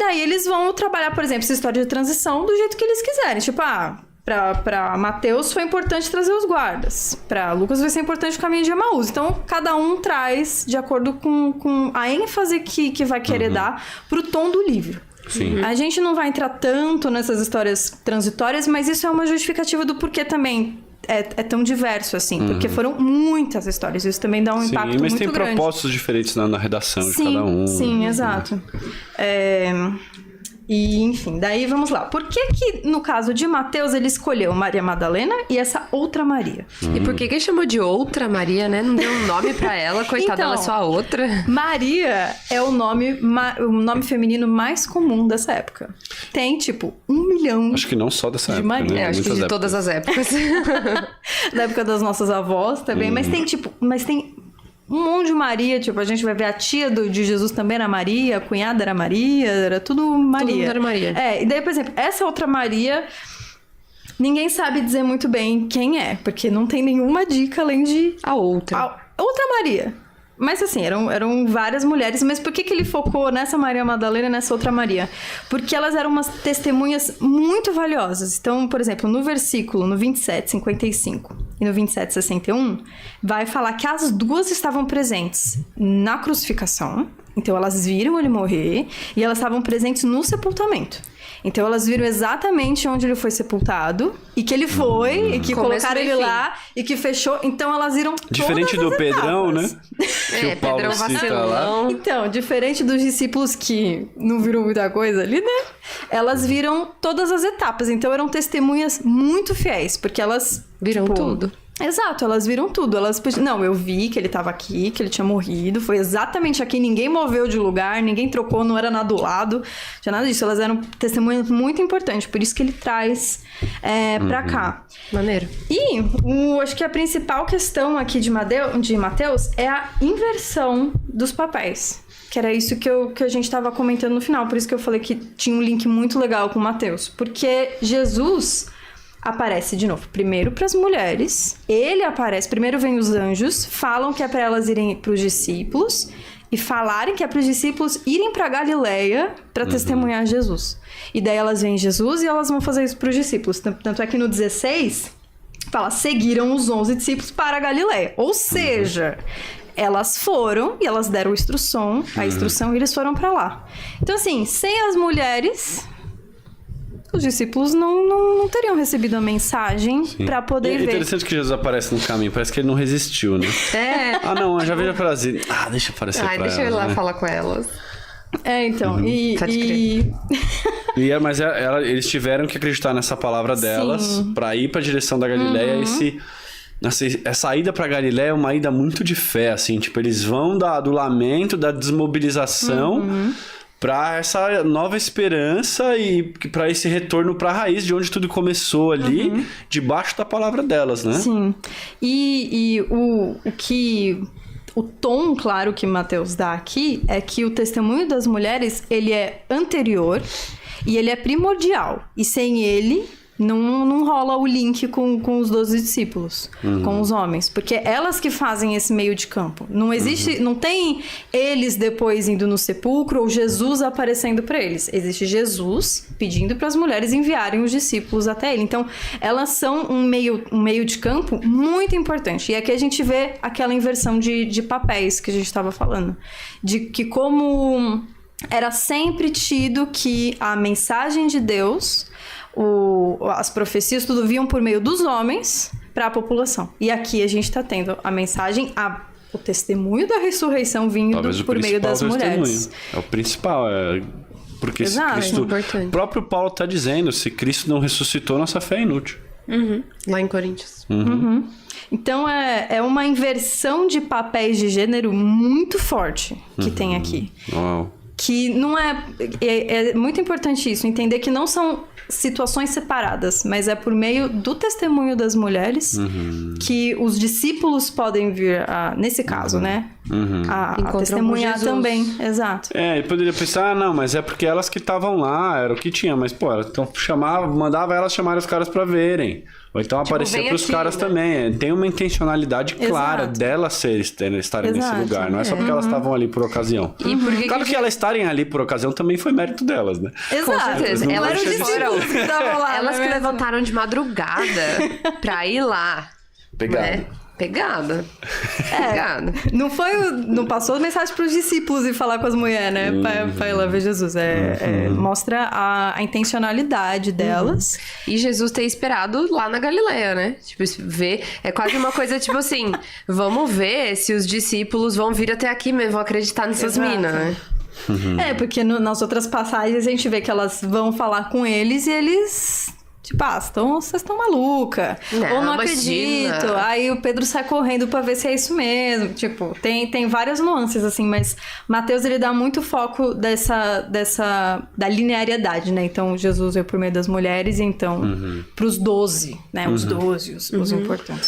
daí eles vão trabalhar, por exemplo, essa história de transição do jeito que eles quiserem. Tipo, pra Mateus foi importante trazer os guardas. Pra Lucas vai ser importante o caminho de Emaús. Então, cada um traz de acordo com a ênfase que vai querer dar pro tom do livro. Sim. A gente não vai entrar tanto nessas histórias transitórias, mas isso é uma justificativa do porquê também é tão diverso, assim. Porque foram muitas histórias. Isso também dá um impacto muito grande. Mas tem propósitos diferentes na redação de cada um. Sim, exato. E, enfim, daí vamos lá. Por que no caso de Mateus, ele escolheu Maria Madalena e essa outra Maria? E por que chamou de outra Maria, né? Não deu um nome pra ela, coitada, Então, ela é só a outra. Maria é o nome feminino mais comum dessa época. Tem, tipo, 1 milhão. Acho que não só dessa época, Maria. né? Acho que de todas as épocas. Da época das nossas avós também. Mas tem um monte de Maria, tipo, a gente vai ver a tia de Jesus também era Maria, a cunhada era Maria, era tudo Maria. Todo mundo era Maria. E daí, por exemplo, essa outra Maria, ninguém sabe dizer muito bem quem é, porque não tem nenhuma dica além de... A outra. A outra Maria. Mas assim, eram várias mulheres, mas por que ele focou nessa Maria Madalena e nessa outra Maria? Porque elas eram umas testemunhas muito valiosas. Então, por exemplo, no versículo, no 27, 55 e no 27, 61, vai falar que as duas estavam presentes na crucificação. Então, elas viram ele morrer e elas estavam presentes no sepultamento. Então, elas viram exatamente onde ele foi sepultado e que ele foi, e que colocaram ele lá e que fechou. Então, elas viram diferente do Pedrão, né? Que o Paulo Pedrão vacilão. Então, diferente dos discípulos que não viram muita coisa ali, né? Elas viram todas as etapas. Então, eram testemunhas muito fiéis, porque elas... Viram tudo. Exato, elas viram tudo. Não, eu vi que ele tava aqui, que ele tinha morrido. Foi exatamente aqui, ninguém moveu de lugar, ninguém trocou, não era nada do lado. Não tinha nada disso, elas eram testemunhas muito importantes. Por isso que ele traz pra cá. Maneiro. E acho que a principal questão aqui de Mateus é a inversão dos papéis. Que era isso que a gente estava comentando no final. Por isso que eu falei que tinha um link muito legal com Mateus. Porque Jesus aparece de novo, primeiro para as mulheres. Ele aparece, primeiro vem os anjos, falam que é para elas irem para os discípulos e falarem que é para os discípulos irem para Galileia para testemunhar Jesus. E daí elas veem Jesus e elas vão fazer isso para os discípulos. Tanto é que no 16 fala, seguiram os 11 discípulos para a Galileia. Ou seja, elas foram e elas deram a instrução e eles foram para lá. Então assim, sem as mulheres, os discípulos não teriam recebido a mensagem para poder ver. É interessante que Jesus aparece no caminho. Parece que ele não resistiu, né? Não, eu já vejo pra elas. Deixa eu aparecer pra elas. Deixa eu ir lá falar com elas. Então. Mas eles tiveram que acreditar nessa palavra delas pra ir pra direção da Galileia. Essa ida pra Galileia é uma ida muito de fé, assim. Tipo, eles vão do lamento, da desmobilização... para essa nova esperança e para esse retorno para a raiz de onde tudo começou ali, debaixo da palavra delas, né? Sim. O tom, claro, que Mateus dá aqui é que o testemunho das mulheres, ele é anterior e ele é primordial. E sem ele, não rola o link com os 12 discípulos, com os homens. Porque elas que fazem esse meio de campo. Não existe, não tem eles depois indo no sepulcro ou Jesus aparecendo para eles. Existe Jesus pedindo para as mulheres enviarem os discípulos até ele. Então, elas são um meio de campo muito importante. E aqui a gente vê aquela inversão de papéis que a gente estava falando. De que como era sempre tido que a mensagem de Deus... as profecias, tudo vinham por meio dos homens para a população. E aqui a gente está tendo a mensagem, o testemunho da ressurreição vindo por meio das mulheres. É o principal, porque exato, se Cristo, o próprio Paulo está dizendo, se Cristo não ressuscitou, nossa fé é inútil. Lá em Coríntios. Então é uma inversão de papéis de gênero muito forte que tem aqui. Uau. Que não é muito importante isso, entender que não são situações separadas, mas é por meio do testemunho das mulheres que os discípulos podem vir, nesse caso, né? a testemunhar também. Exato. E poderia pensar, não, mas é porque elas que estavam lá, era o que tinha. Mas, pô, então mandava elas chamarem os caras pra verem. Ou então aparecer pros caras também. Tem uma intencionalidade clara delas estarem nesse lugar. Não é só porque elas estavam ali por ocasião. E claro que elas estarem ali por ocasião também foi mérito delas, né? Exato. Com certeza. Elas que estavam lá. Elas que levantaram de madrugada pra ir lá. Pegada. Não passou mensagem pros discípulos e falar com as mulheres, né? Pra ir lá ver Jesus. Mostra a intencionalidade delas. E Jesus ter esperado lá na Galileia, né? Tipo, ver. É quase uma coisa tipo assim: vamos ver se os discípulos vão vir até aqui mesmo, vão acreditar nessas minas, né? Porque nas outras passagens a gente vê que elas vão falar com eles e eles... Tipo, vocês estão maluca. Ou não acredito. Aí o Pedro sai correndo pra ver se é isso mesmo. Tipo, tem várias nuances, assim, mas Mateus, ele dá muito foco da linearidade, né? Então, Jesus veio por meio das mulheres, então, pros 12, né? Os 12, os importantes.